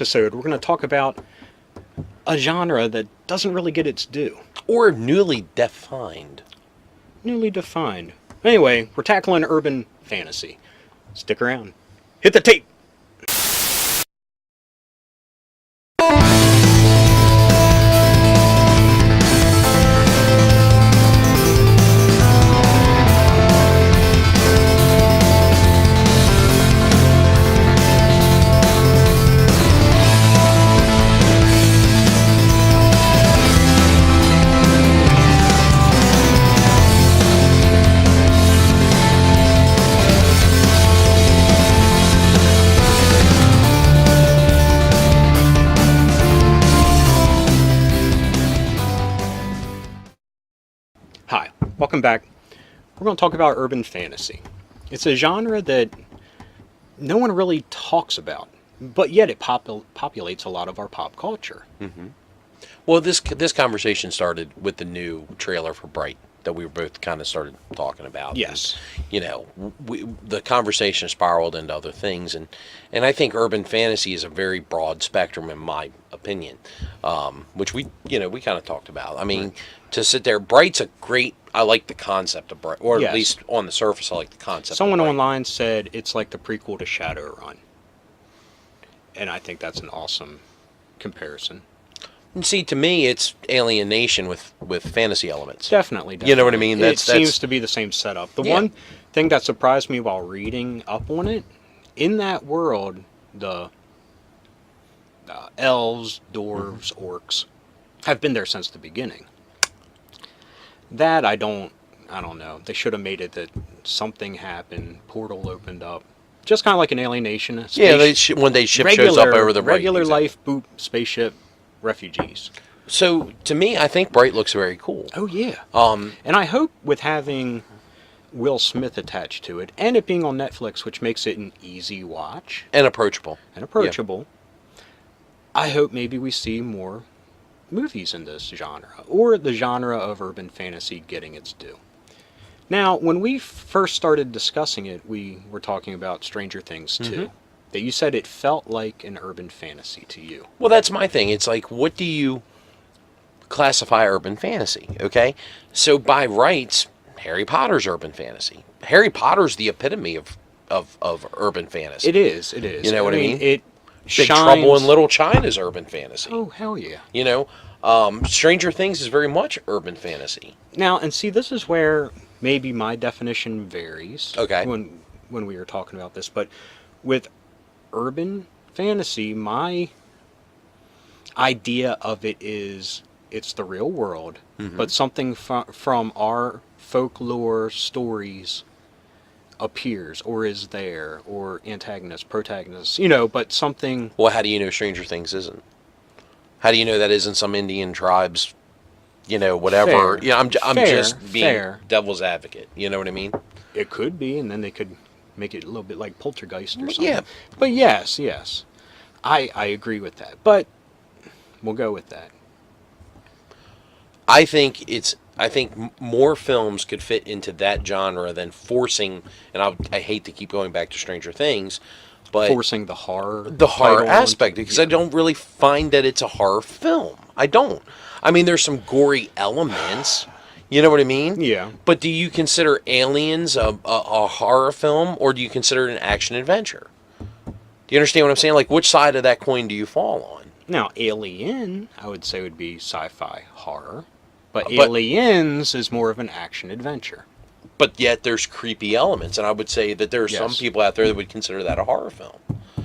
episode, we're going to talk about a genre that doesn't really get its due. Or newly defined. Newly defined. Anyway, we're tackling urban fantasy. Stick around. Hit the tape! Hi, welcome back. We're going to talk about urban fantasy. It's a genre that no one really talks about, but yet it populates a lot of our pop culture. Well, this conversation started with the new trailer for Bright that we were both kind of started talking about. Yes. The conversation spiraled into other things, and I think urban fantasy is a very broad spectrum, in my opinion, which we kind of talked about. I mean, to sit there, Bright's a great. I like the concept of Bright, or Yes. at least on the surface, I like the concept. Someone of Bright. online said it's like the prequel to Shadowrun. And I think that's an awesome comparison. And see, to me, it's alienation with fantasy elements. Definitely. You know what I mean? It seems to be the same setup. The one thing that surprised me while reading up on it, in that world, the elves, dwarves, orcs have been there since the beginning. That I don't know. They should have made it that something happened, portal opened up. Just kind of like an alienation. One day ship shows up over the regular right, life boop spaceship refugees. So to me, I think Bright looks very cool. Oh yeah. Um, And I hope with having Will Smith attached to it and it being on Netflix, which makes it an easy watch and approachable. and approachable, I hope maybe we see more movies in this genre, or the genre of urban fantasy getting its due. Now, when we first started discussing it, we were talking about Stranger Things 2. That you said it felt like an urban fantasy to you. Well, that's my thing. It's like, what do you classify urban fantasy? Okay, so by rights, Harry Potter's urban fantasy. Harry Potter's the epitome of urban fantasy. It is. It is. You know what I mean? It Big shines. Trouble in Little China's urban fantasy. Oh hell yeah! Stranger Things is very much urban fantasy. Now, and see, this is where maybe my definition varies. Okay. When we were talking about this, but with urban fantasy, my idea of it is it's the real world, but something from our folklore stories appears or is there, or antagonist, protagonist, but something. Well, how do you know Stranger Things isn't? How do you know that isn't some Indian tribes, whatever? Fair. Yeah, I'm Fair. just being Fair. devil's advocate. You know what I mean? It could be, and then they could make it a little bit like Poltergeist or Well, something. yeah. But yes. I agree with that. But we'll go with that. I think more films could fit into that genre than forcing. And I hate to keep going back to Stranger Things, but Forcing the horror. the horror title aspect, onto- because I don't really find that it's a horror film. I don't. I mean, there's some gory elements. You know what I mean? Yeah. But do you consider Aliens a horror film, or do you consider it an action adventure? Do you understand what I'm saying? Like, which side of that coin do you fall on? Now, Alien, I would say, would be sci-fi horror. But But- Aliens is more of an action adventure. But yet there's creepy elements, and I would say that there are some Yes. people out there that would consider that a horror film.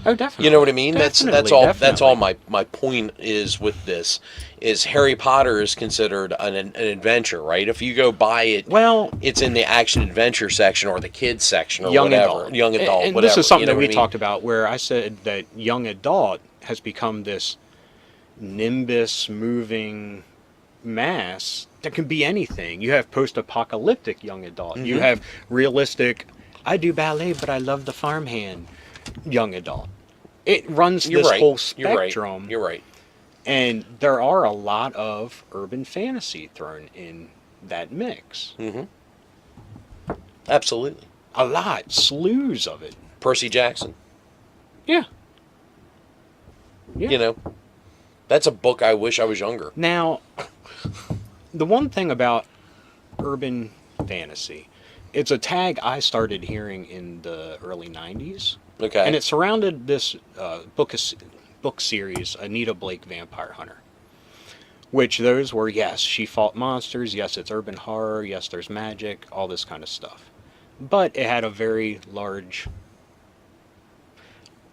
Oh, definitely. You know what I mean? That's all. That's Definitely. all. My point is with this is Harry Potter is considered an adventure, right? If you go buy it, Well, it's in the action adventure section or the kids section or young whatever. adult. Young adult, and whatever. this is something you know that what we I mean? talked about, where I said that young adult has become this nimbus moving mass that can be anything. You have post-apocalyptic young adult. You have realistic, I do ballet, but I love the farmhand young adult. It runs You're this right. whole You're right. spectrum. You're right. And there are a lot of urban fantasy thrown in that mix. Absolutely. A lot. Slews of it. Percy Jackson. Yeah. Yeah. You know, that's a book I wish I was younger. Now, the one thing about urban fantasy, it's a tag I started hearing in the early 90s. Okay. And it surrounded this book series, Anita Blake Vampire Hunter. Which those were, yes, she fought monsters, yes, it's urban horror, yes, there's magic, all this kind of stuff. But it had a very large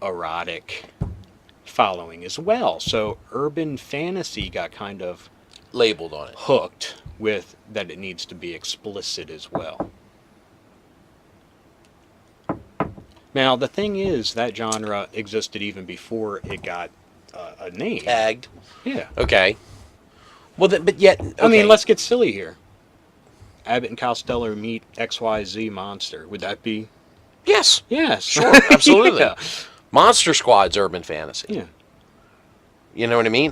erotic following as well. So urban fantasy got kind of Labeled on it. hooked with that it needs to be explicit as well. Now, the thing is, that genre existed even before it got a name. Tagged. Yeah. Okay. Well, but yet, okay. I mean, let's get silly here. Abbott and Costello meet XYZ monster. Would that be? Yes. Yes. Sure. Absolutely. Yeah. Monster Squad's urban fantasy. Yeah. You know what I mean?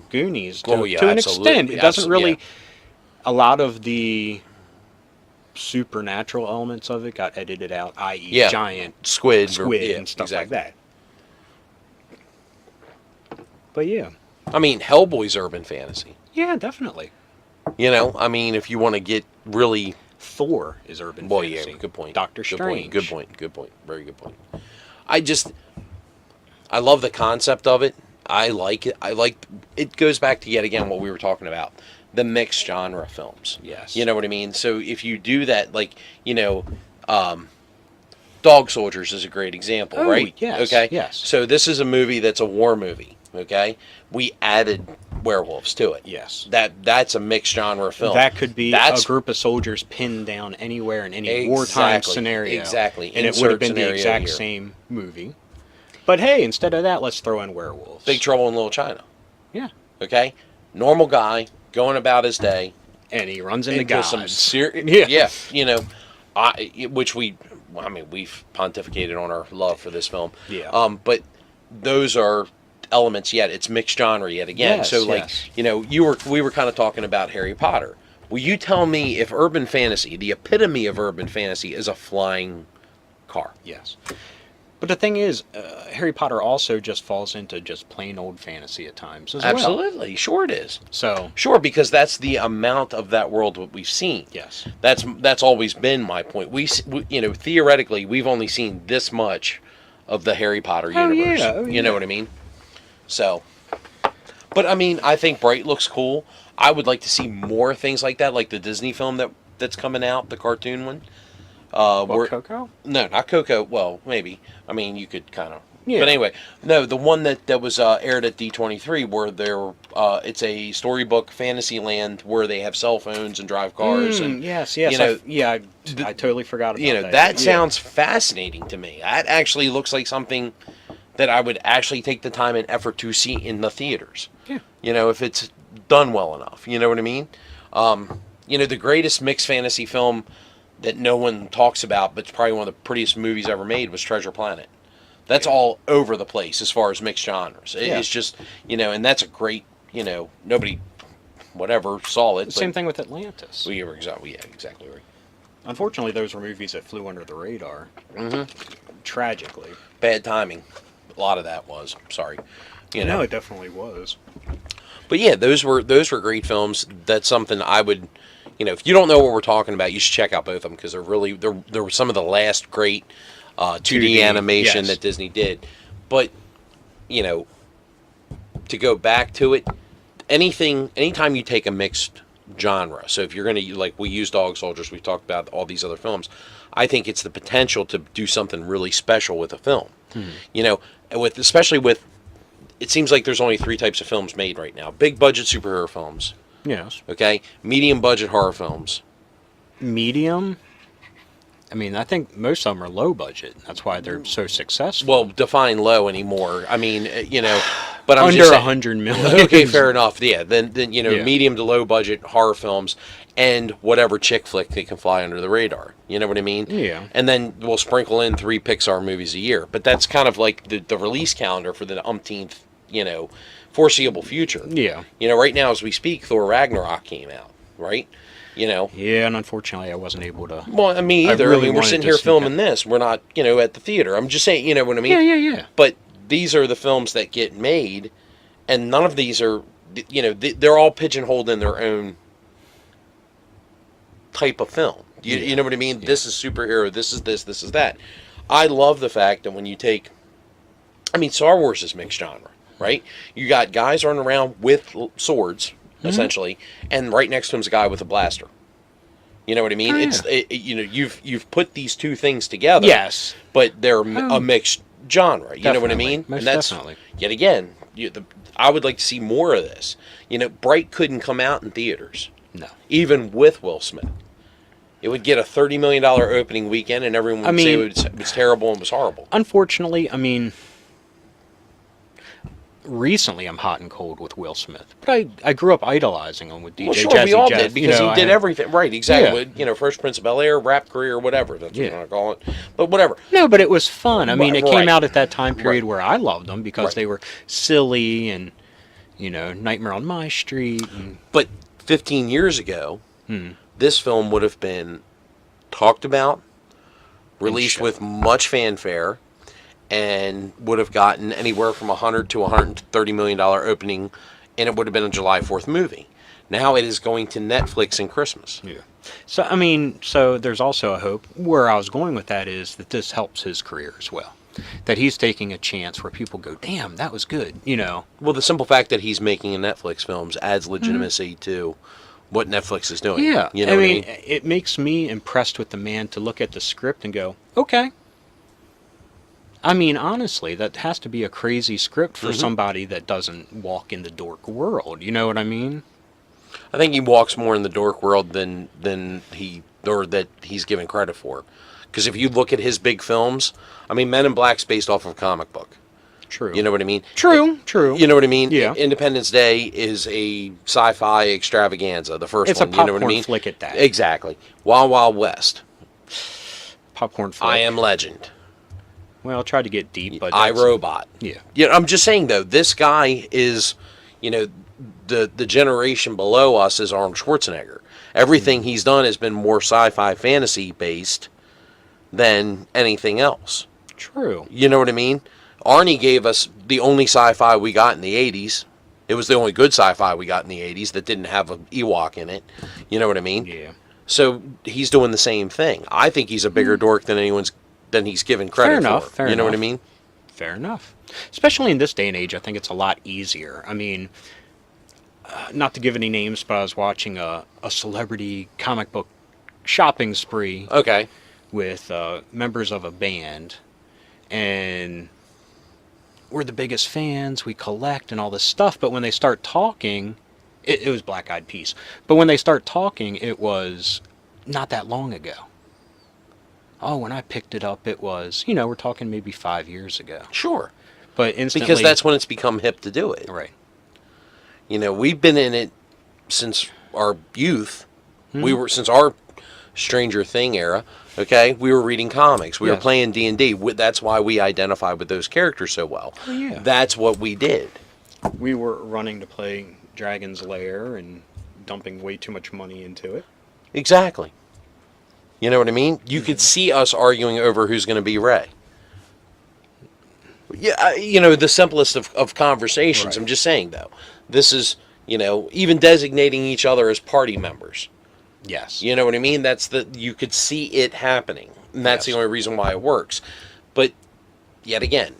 Goonies. Oh, yeah, to an absolutely. extent. It doesn't really. Yeah. A lot of the supernatural elements of it got edited out, i.e., Yeah. giant Squid squid and stuff like that. But yeah. I mean, Hellboy's urban fantasy. Yeah, definitely. You know, I mean, if you want to get really. Thor is urban Well, fantasy. yeah, good point. Doctor Good Strange. point. Good point. Good point. Very good point. I love the concept of it. I like it. It goes back to yet again what we were talking about, the mixed genre films. Yes. You know what I mean? So if you do that, like, Dog Soldiers is a great example, Oh, right? yes, Okay. yes. So this is a movie that's a war movie. Okay. We added werewolves to it. Yes. That's a mixed genre film. That could be That's a group of soldiers pinned down anywhere in any wartime Exactly, scenario. exactly. And it would have Insert been the scenario exact here. same movie. But hey, instead of that, let's throw in werewolves. Big Trouble in Little China. Yeah. Okay. Normal guy going about his day. And he runs into Into gods. some serious, Yeah. we've pontificated on our love for this film. Yeah. But those are elements yet. It's mixed genre yet again. Yes, So like, yes. we were kind of talking about Harry Potter. Will you tell me if urban fantasy, the epitome of urban fantasy, is a flying car? Yes. But the thing is, Harry Potter also just falls into just plain old fantasy at times as well. Absolutely. Sure it is. So, Sure, because that's the amount of that world what we've seen. yes. That's always been my point. We theoretically we've only seen this much of the Harry Potter Oh, universe. yeah. Oh, You know yeah. what I mean? So, but I mean, I think Bright looks cool. I would like to see more things like that, like the Disney film that's coming out, the cartoon one. What, Coco? No, not Coco. Well, maybe. I mean, you could kind of. Yeah. But anyway, no, the one that was aired at D23, where it's a storybook fantasy land where they have cell phones and drive cars and yes. you know, I totally forgot about that. that Yeah. sounds fascinating to me. That actually looks like something that I would actually take the time and effort to see in the theaters. Yeah. If it's done well enough. You know what I mean? The greatest mixed fantasy film that no one talks about, but it's probably one of the prettiest movies ever made, was Treasure Planet. That's all over the place as far as mixed genres. Yeah. It's just, and that's a great, nobody, whatever, saw it. Same thing with Atlantis. We were exactly right. Unfortunately, those were movies that flew under the radar. Mm-hmm. Tragically. Bad timing. A lot of that was. Sorry. No, it definitely was. But yeah, those were great films. That's something I would, if you don't know what we're talking about, you should check out both of them because they're were some of the last great 2D animation yes. that Disney did. But to go back to it, anytime you take a mixed genre, so if you're going to, like we use Dog Soldiers, we've talked about all these other films, I think it's the potential to do something really special with a film. Especially with, it seems like there's only 3 types of films made right now. Big budget superhero films, Yes. okay? Medium budget horror films. Medium. I mean, I think most of them are low budget. That's why they're so successful. Well, define low anymore. I mean, but I'm under just saying, 100 million. Okay, fair enough. Yeah, then Yeah. medium to low budget horror films and whatever chick flick they can fly under the radar. You know what I mean? Yeah. And then we'll sprinkle in 3 Pixar movies a year. But that's kind of like the release calendar for the umpteenth, foreseeable future. Yeah. Right now as we speak, Thor Ragnarok came out, right? Yeah, and unfortunately, I wasn't able to. Well, me either. really We're wanted sitting to here see filming this. We're not, at the theater. I'm just saying, you know what I mean? Yeah. But these are the films that get made, and none of these are, they're all pigeonholed in their own type of film. You know what I mean? Yeah. This is superhero, this is this is that. I love the fact that when you take, Star Wars is mixed genre, right? You got guys running around with swords, essentially, and right next to him's a guy with a blaster. You know what I mean? Oh, You've put these two things together. Yes. But they're a mixed genre. You know what I Definitely. mean? Most And that's, definitely. yet again, I would like to see more of this. Bright couldn't come out in theaters, No. even with Will Smith. It would get a $30 million opening weekend, and everyone would say it was terrible and was horrible. Unfortunately, recently I'm hot and cold with Will Smith. But I grew up idolizing him with DJ Well, sure, Jazzy we all Jeff. did, because he did everything right. Exactly. Yeah. First Prince of Bel-Air, rap career, whatever. That's what you want to call it. But whatever. No, but it was fun. It Right. came out at that time period Right. where I loved them because Right. they were silly and, Nightmare on My Street. And, But 15 years ago, Hmm. this film would have been talked about, released shown. with much fanfare, and would have gotten anywhere from $100 to $130 million opening, and it would have been a July 4th movie. Now it is going to Netflix in Christmas. yeah. So, so there's also a hope. Where I was going with that is that this helps his career as well. That he's taking a chance where people go, damn, that was good, Well, the simple fact that he's making a Netflix films adds legitimacy to what Netflix is doing. Yeah, You know what I mean? it makes me impressed with the man to look at the script and go, okay. Honestly, that has to be a crazy script for somebody that doesn't walk in the dork world. You know what I mean? I think he walks more in the dork world than that he's given credit for. Because if you look at his big films, Men in Black's based off of a comic book. True. You know what I mean? True. You know what I mean? Yeah. Independence Day is a sci-fi extravaganza. The first It's one. a You know popcorn what I mean? flick at that. Exactly. Wild Wild West. Popcorn flick. I Am Legend. Well, I tried to get deep, but I, Robot. Yeah. I'm just saying though, this guy is, the generation below us is Arnold Schwarzenegger. Everything he's done has been more sci-fi fantasy based than anything else. True. You know what I mean? Arnie gave us the only sci-fi we got in the 80s. It was the only good sci-fi we got in the 80s that didn't have an Ewok in it. You know what I mean? Yeah. So he's doing the same thing. I think he's a bigger dork than he's given credit Fair enough, for. fair You know what I enough. mean? Fair enough. Especially in this day and age, I think it's a lot easier. Not to give any names, but I was watching a celebrity comic book shopping spree Okay. with members of a band, and we're the biggest fans, we collect and all this stuff, but when they start talking, it was Black Eyed Peas, but when they start talking, it was not that long ago. Oh, when I picked it up, it was, we're talking maybe 5 years ago. Sure. But instantly... Because that's when it's become hip to do it. Right. We've been in it since our youth. Since our Stranger Thing era. Okay, we were reading comics. We were Yes. playing D&D. That's why we identify with those characters so well. Oh, yeah. That's what we did. We were running to play Dragon's Lair and dumping way too much money into it. Exactly. You know what I mean? You could see us arguing over who's going to be Rey. Yeah, the simplest of conversations. Right. I'm just saying, though. This is, even designating each other as party members. Yes. You know what I mean? You could see it happening. And that's Yes. the only reason why it works. But, yet again,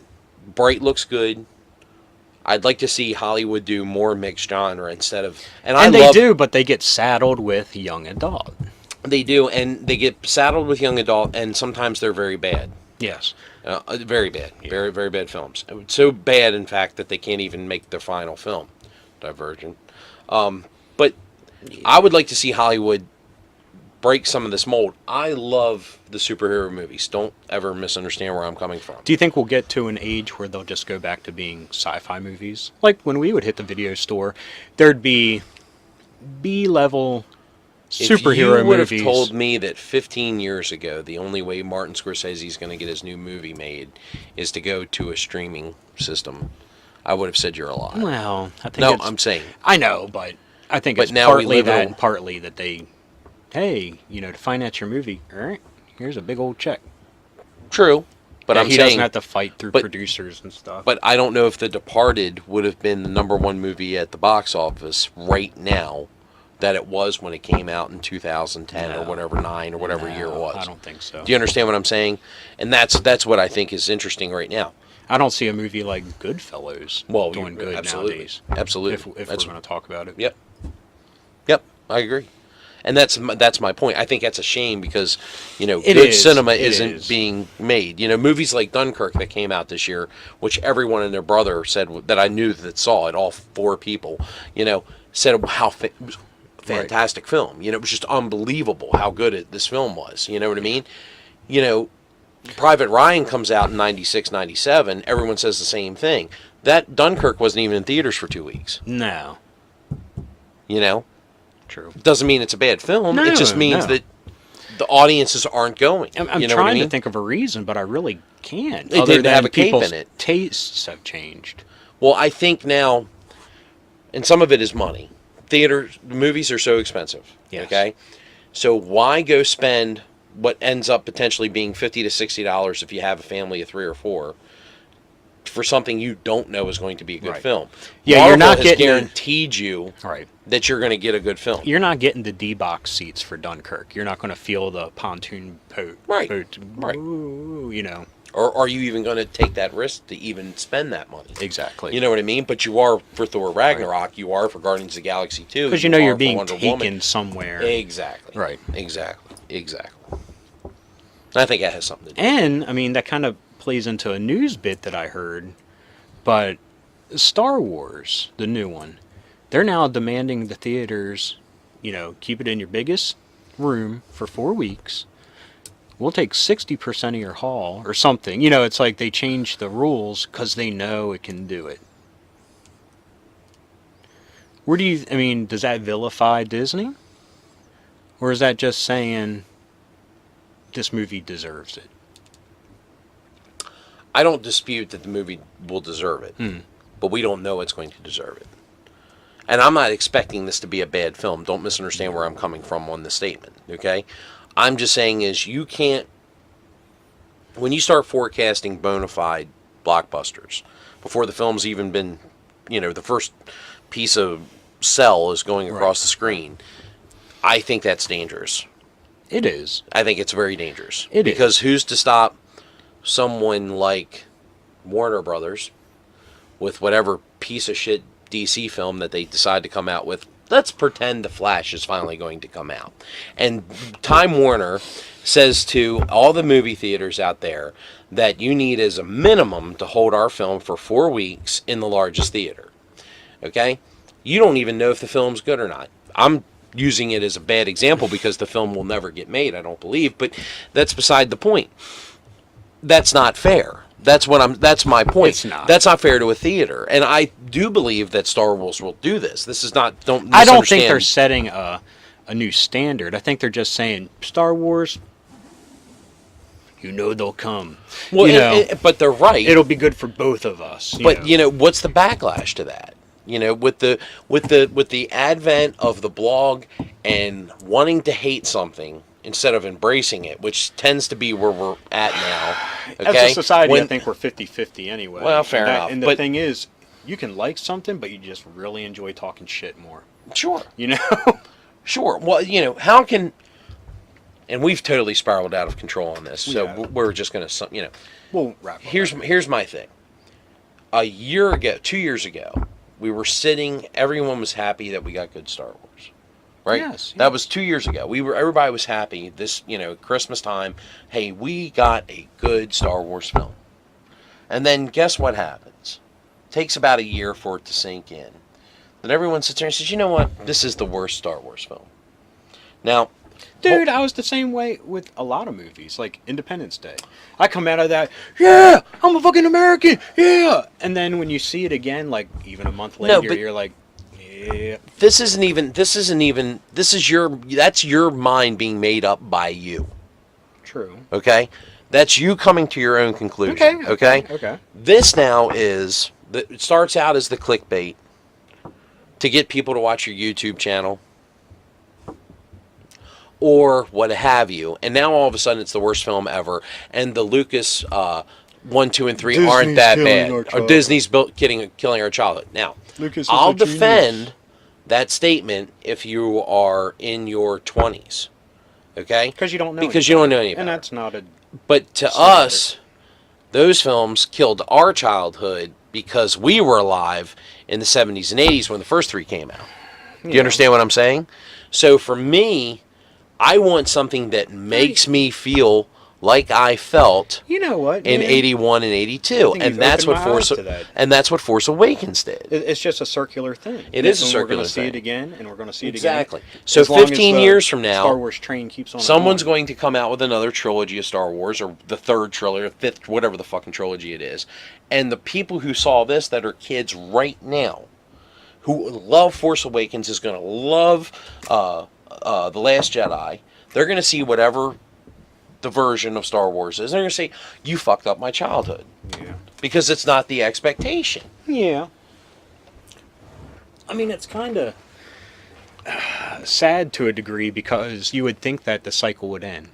Bright looks good. I'd like to see Hollywood do more mixed genre instead of... And they do, but they get saddled with young adult. They do, and they get saddled with young adult, and sometimes they're very bad. Yes. Very bad. Very, very bad films. So bad, in fact, that they can't even make their final film. Divergent. But I would like to see Hollywood break some of this mold. I love the superhero movies. Don't ever misunderstand where I'm coming from. Do you think we'll get to an age where they'll just go back to being sci-fi movies? Like when we would hit the video store, there'd be B-level superhero If you would movies. have told me that 15 years ago, the only way Martin Scorsese is going to get his new movie made is to go to a streaming system, I would have said you're a liar. Well, I think No, it's, I'm saying. I know, but I think But it's now we partly live in that a- and partly that they, hey, to finance your movie, all right, here's a big old check. True. But Yeah, I'm he saying, doesn't have to fight through but- producers and stuff. but I don't know if The Departed would have been the #1 movie at the box office right now that it was when it came out in 2010 or No. whatever, 9 or whatever year it No, was. I don't think so. Do you understand what I'm saying? And that's what I think is interesting right now. I don't see a movie like Goodfellas Well, doing good absolutely. nowadays. Absolutely. If we're That's- going to talk about it. Yep. Yep. I agree. And that's my point. I think that's a shame because, good cinema isn't being made. Movies like Dunkirk that came out this year, which everyone and their brother said that I knew that saw it, all 4 people, said how fantastic film. It was just unbelievable how good this film was. You know what I mean? Private Ryan comes out in 96, 97. Everyone says the same thing. That Dunkirk wasn't even in theaters for 2 weeks. No. You know? True. Doesn't mean it's a bad film. No, it just means no. that the audiences aren't going. I'm you know what I trying mean? to think of a reason, but I really can't. They other didn't than have a cape people's in it. tastes have changed. Well, I think now, and some of it is money. Movies are so expensive. Yes. Okay? So why go spend what ends up potentially being $50 to $60 if you have a family of 3 or 4 for something you don't know is going to be a good Right. film? Yeah, Marvel you're not has getting guaranteed you Right. that you're going to get a good film. You're not getting the D-box seats for Dunkirk. You're not going to feel the pontoon boat. Right. Right. Right. Or are you even going to take that risk to even spend that money? Exactly. You know what I mean? But you are for Thor Ragnarok. You are for Guardians of the Galaxy 2. Because you're are for being Wonder taken Woman. somewhere. Exactly. Right. Exactly. I think that has something to do. And, that kind of plays into a news bit that I heard, but Star Wars, the new one, they're now demanding the theaters, keep it in your biggest room for 4 weeks. We'll take 60% of your hall or something. It's like they change the rules because they know it can do it. Does that vilify Disney? Or is that just saying this movie deserves it? I don't dispute that the movie will deserve it, but we don't know it's going to deserve it. And I'm not expecting this to be a bad film. Don't misunderstand where I'm coming from on the statement, okay? I'm just saying is you can't, when you start forecasting bona fide blockbusters, before the film's even been, the first piece of cell is going across the screen, I think that's dangerous. It is. I think it's very dangerous. It is. Because who's to stop someone like Warner Brothers with whatever piece of shit DC film that they decide to come out with? Let's pretend The Flash is finally going to come out. And Time Warner says to all the movie theaters out there that you need as a minimum to hold our film for 4 weeks in the largest theater. Okay? You don't even know if the film's good or not. I'm using it as a bad example because the film will never get made, I don't believe, but that's beside the point. That's not fair. That's my point. It's not. That's not fair to a theater. And I do believe that Star Wars will do this. This is not, don't I don't think misunderstand. they're setting a new standard. I think they're just saying, Star Wars, they'll come. Well, but they're right. It'll be good for both of us. But what's the backlash to that? With the advent of the blog and wanting to hate something instead of embracing it, which tends to be where we're at now. Okay? As a society, I think we're 50-50 anyway. Well, fair enough, And the but- thing is, you can like something, but you just really enjoy talking shit more. Sure. Sure. Well, how can... And we've totally spiraled out of control on this, so Yeah. we're just going to, We'll wrap up. Here's my thing. A year ago, 2 years ago, we were sitting. Everyone was happy that we got good Star Wars, right? Yes, That was 2 years ago. Everybody was happy. This, Christmas time. Hey, we got a good Star Wars film. And then guess what happens? Takes about a year for it to sink in. Then everyone sits there and says, "You know what? This is the worst Star Wars film." Now, Dude, I was the same way with a lot of movies, like Independence Day. I come out of that, yeah, I'm a fucking American, yeah. And then when you see it again, like even a month later, but- you're like, yeah. This is that's your mind being made up by you. True. Okay? That's you coming to your own conclusion. Okay. This now is, it starts out as the clickbait to get people to watch your YouTube channel. or what have you. And now all of a sudden it's the worst film ever. And the Lucas 1, 2, and 3 aren't that bad. Or Disney's killing our childhood. Now, Lucas is I'll a genius. defend that statement if you are in your 20s. Okay? Because you don't know. Because you don't know any better. And that's not a. But to us, those films killed our childhood because we were alive in the 70s and 80s when the first 3 came out. Do you understand what I'm saying? So for me, I want something that makes me feel like I felt You know what? in man? 81 and 82, think and you've that's what opened my eyes to that. and that's what Force Awakens did. It's just a circular thing. It is a And circular We're going to see thing. it again, and we're going to see it Exactly. again. So As long as 15 the years from now, Star Wars train keeps on. Someone's going to come out with another trilogy of Star Wars, or the third trilogy, or fifth, whatever the fucking trilogy it is. And the people who saw this that are kids right now, who love Force Awakens, is going to love The Last Jedi. They're going to see whatever the version of Star Wars is. They're going to say, you fucked up my childhood. Yeah. Because it's not the expectation. Yeah. I mean, it's kind of sad to a degree because you would think that the cycle would end.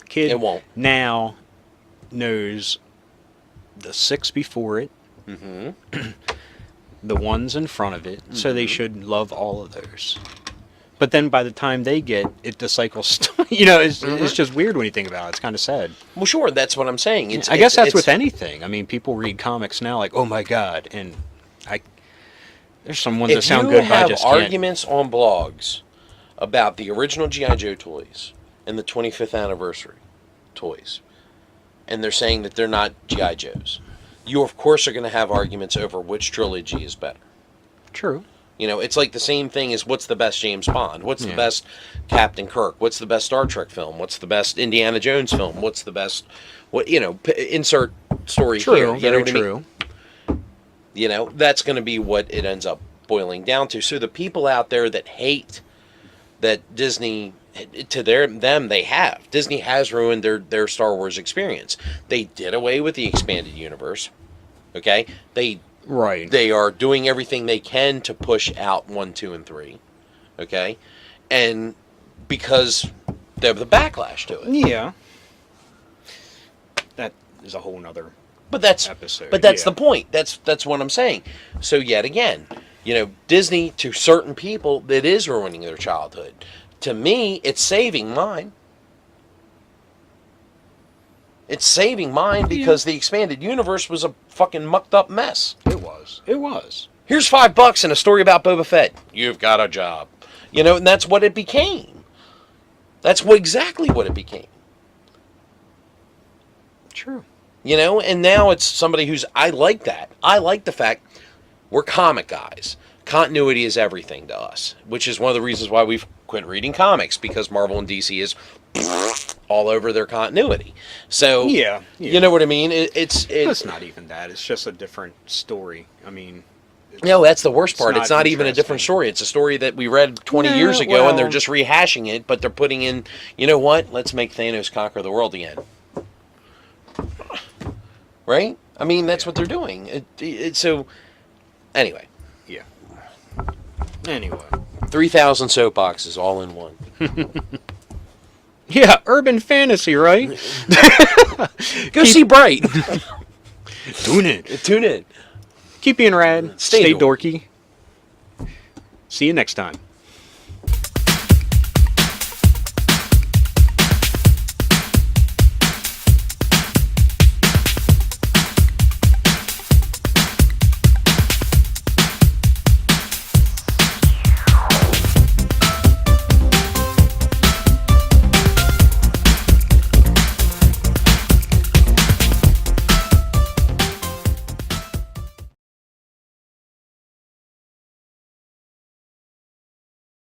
Kid It won't. now knows the 6 before it, the ones in front of it, so they should love all of those. But then by the time they get it, the cycle's it's just weird when you think about it. It's kind of sad. Well, sure, that's what I'm saying. I guess that's with anything. I mean, people read comics now like, oh my god, and there's some ones that sound good, but I just If you have can't. arguments on blogs about the original G.I. Joe toys and the 25th anniversary toys, and they're saying that they're not G.I. Joes, you of course are going to have arguments over which trilogy is better. True. You know, it's like the same thing as what's the best James Bond? What's the Yeah. best Captain Kirk? What's the best Star Trek film? What's the best Indiana Jones film? What's the best, insert story True. here. You know Very what I mean? true. You know, that's going to be what it ends up boiling down to. So the people out there that hate that Disney, to them, they have. Disney has ruined their Star Wars experience. They did away with the expanded universe. Okay? Right. They are doing everything they can to push out 1, 2, and 3. Okay? And because they have the backlash to it. Yeah. That is a whole nother But that's episode. that's yeah. the point. That's what I'm saying. So yet again, Disney, to certain people, it is ruining their childhood. To me, it's saving mine. It's saving mine because the expanded universe was a fucking mucked up mess. It was. It was. Here's $5 and a story about Boba Fett. You've got a job. And that's what it became. That's exactly what it became. True. And now it's somebody I like that. I like the fact we're comic guys. Continuity is everything to us, which is one of the reasons why we've quit reading comics, because Marvel and DC is all over their continuity. So, Yeah. you know what I mean? It's not even that. It's just a different story. I mean, No, that's the worst part. not It's not even a different interesting. story. It's a story that we read 20 No, years ago, and they're well- just rehashing it, but they're putting in, you know what? Let's make Thanos conquer the world again. Right? I mean, that's what they're doing. So, anyway, yeah. Anyway. 3,000 soapboxes all in one. Yeah, urban fantasy, right? Go see Bright. Tune in. Tune in. Keep being rad. Stay Stay dorky. See you next time.